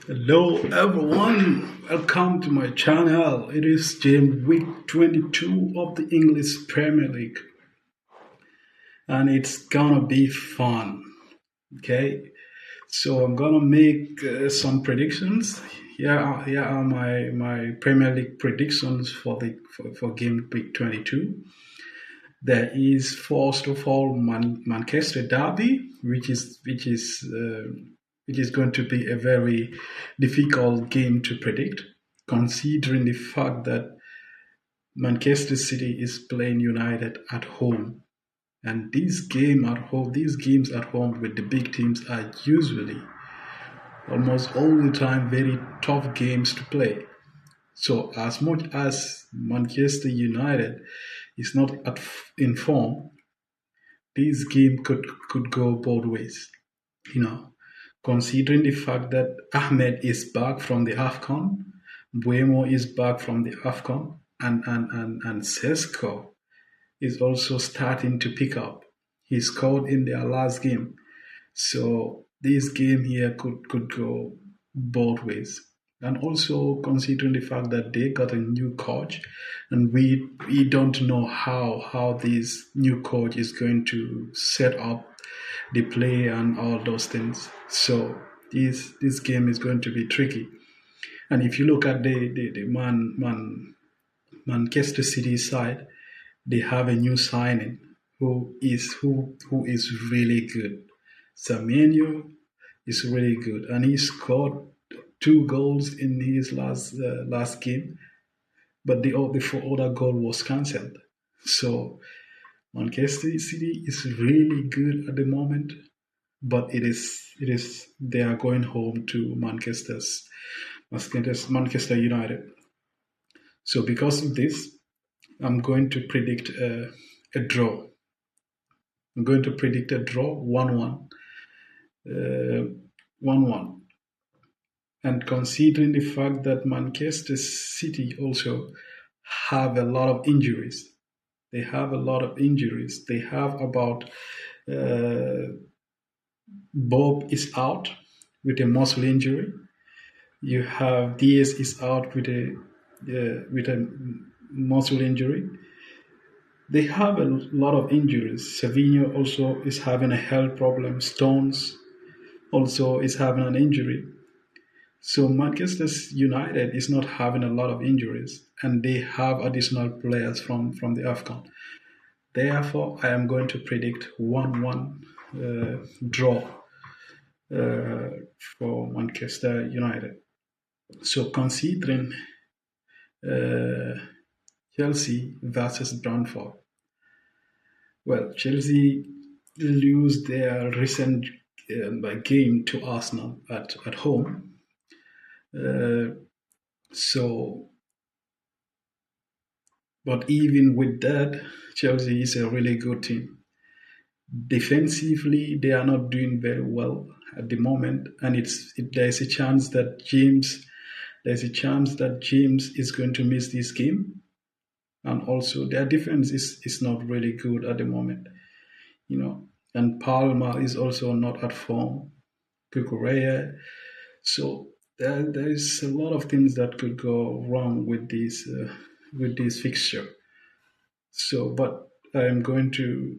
Hello everyone, welcome to my channel. It is game week 22 of the English Premier League and it's gonna be fun. Okay, so I'm gonna make some predictions. Here are my Premier League predictions for game week 22. There is first of all Manchester Derby, which is going to be a very difficult game to predict, considering the fact that Manchester City is playing United at home, and these games at home with the big teams are usually almost all the time very tough games to play. So as much as Manchester United is not in form, this game could go both ways. You know, considering the fact that Ahmed is back from the AFCON, Buemo is back from the AFCON, and Sesko is also starting to pick up. He scored in their last game. So this game here could go both ways. And also considering the fact that they got a new coach and we don't know how this new coach is going to set up the play and all those things. So this game is going to be tricky. And if you look at the Manchester City side, they have a new signing who is really good. Semenyo is really good, and he scored two goals in his last game, but the four other goal was cancelled. So Manchester City is really good at the moment, but it is they are going home to Manchester United. So because of this, I'm going to predict a draw. I'm going to predict a draw 1-1. 1-1. And considering the fact that Manchester City also have a lot of injuries, they have a lot of injuries. They have about Bob is out with a muscle injury. You have Diaz is out with a muscle injury. They have a lot of injuries. Savinho also is having a health problem. Stones also is having an injury. So Manchester United is not having a lot of injuries, and they have additional players from the AFCON. Therefore, I am going to predict 1-1 draw for Manchester United. So considering uh, Chelsea versus Brentford, well, Chelsea lose their recent game to Arsenal at home. Uh, so, but even with that, Chelsea is a really good team. Defensively, they are not doing very well at the moment, and there's a chance that James is going to miss this game, and also their defense is not really good at the moment, And Palmer is also not at form. Kukureya, so there is a lot of things that could go wrong with this fixture. So, but I'm going to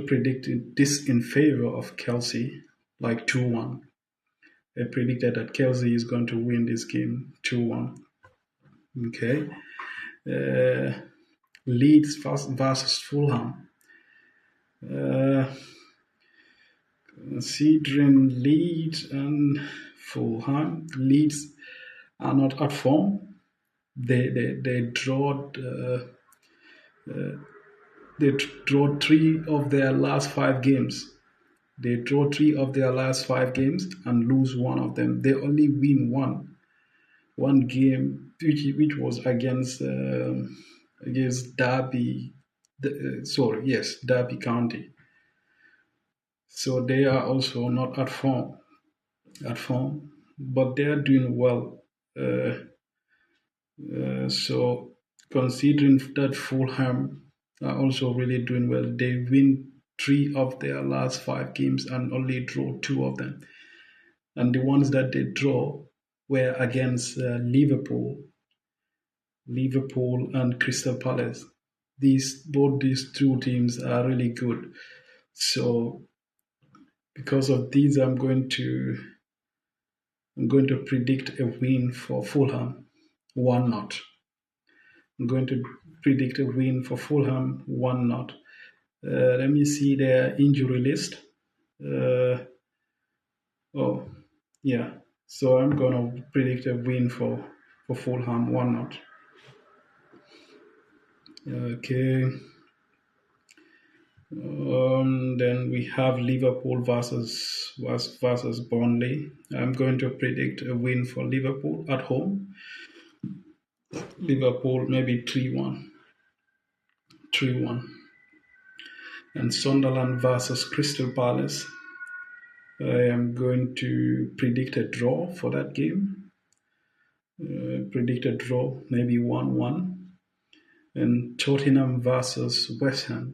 predict this in favor of Kelsey, like 2-1. I predicted that Kelsey is going to win this game 2-1. Okay. Uh, Leeds versus Fulham. Uh, Considering Leeds and Fulham, Leeds are not at form. They draw three of their last five games. They draw three of their last five games and lose one of them. They only win one game, which was against Derby. Derby County. So they are also not at form, but they are doing well. So considering that Fulham are also really doing well, they win three of their last five games and only draw two of them. and the ones that they draw were against Liverpool and Crystal Palace. These two teams are really good. So because of these, I'm going to predict a win for Fulham, 1-0. I'm going to predict a win for Fulham, 1-0. Let me see their injury list. Uh, oh, yeah. So I'm going to predict a win for Fulham, 1-0. Okay. Then we have Liverpool versus Burnley. I'm going to predict a win for Liverpool at home. Liverpool maybe 3-1. 3-1. And Sunderland versus Crystal Palace. I am going to predict a draw for that game. Predict a draw, maybe 1-1. And Tottenham versus West Ham.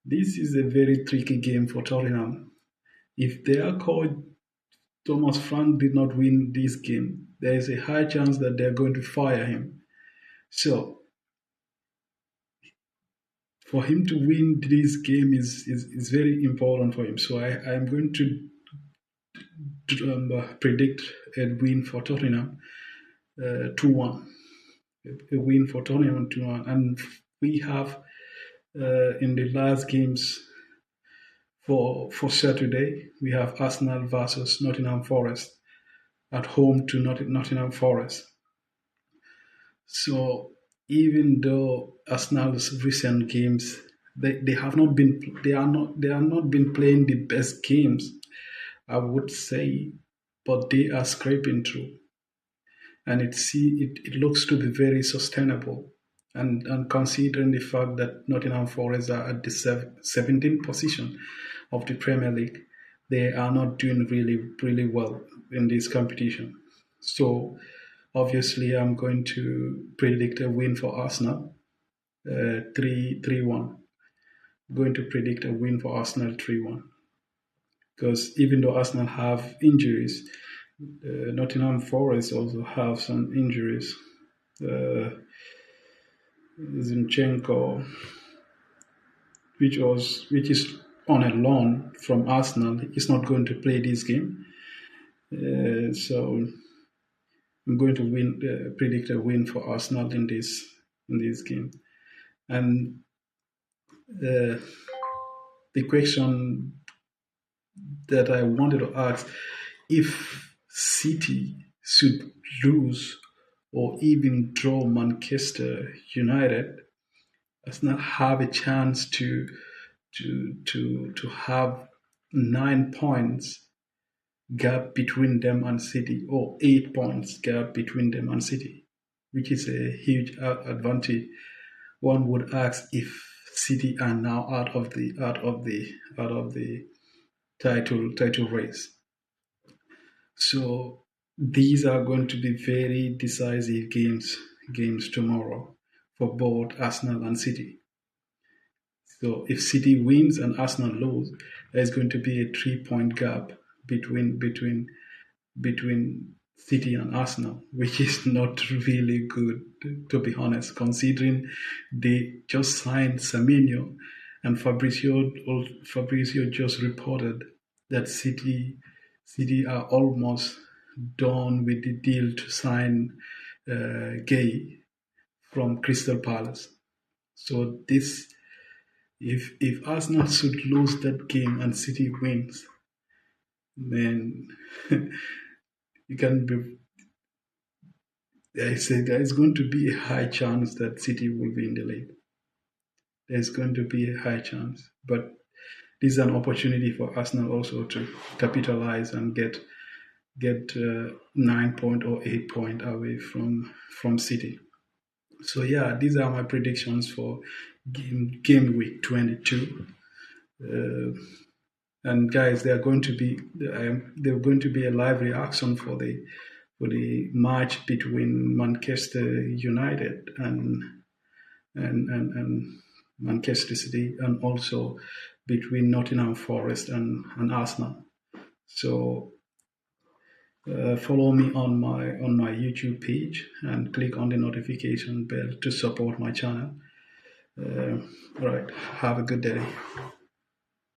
This is a very tricky game for Tottenham. If their coach Thomas Frank did not win this game, there is a high chance that they're going to fire him. So for him to win this game is very important for him. So I'm going to predict a win for Tottenham, 2-1. A win for Tottenham, 2-1. And we have in the last games for Saturday, we have Arsenal versus Nottingham Forest at home to Nottingham Forest. So even though Arsenal's recent games they have not been they are not been playing the best games, I would say, but they are scraping through, and it looks to be very sustainable. And considering the fact that Nottingham Forest are at the 17th position of the Premier League, they are not doing really well in this competition. So obviously, I'm going to predict a win for Arsenal, 3-1. Going to predict a win for Arsenal 3-1 because even though Arsenal have injuries, Nottingham Forest also have some injuries. Zinchenko, which is on a loan from Arsenal, is not going to play this game. So I'm going to predict a win for Arsenal in this game. And the question that I wanted to ask, if City should lose or even draw Manchester United, does not have a chance to have 9 points gap between them and City, or 8 points gap between them and City, which is a huge advantage. One would ask if City are now out of the title race. So these are going to be very decisive games tomorrow for both Arsenal and City. So if City wins and Arsenal lose, there's going to be a 3 point gap between City and Arsenal, which is not really good, to be honest, considering they just signed Saminio, and Fabrizio just reported that City are almost done with the deal to sign Gay from Crystal Palace. So if Arsenal should lose that game and City wins, then you can be. I say there is going to be a high chance that City will be in the league. There's going to be a high chance, but this is an opportunity for Arsenal also to capitalize and get 9 point or 8 point away from City. So yeah, these are my predictions for game week 22. And guys, they're going to be a live reaction for the match between Manchester United and Manchester City, and also between Nottingham Forest and Arsenal. So Follow me on my YouTube page and click on the notification bell to support my channel. All right. Have a good day.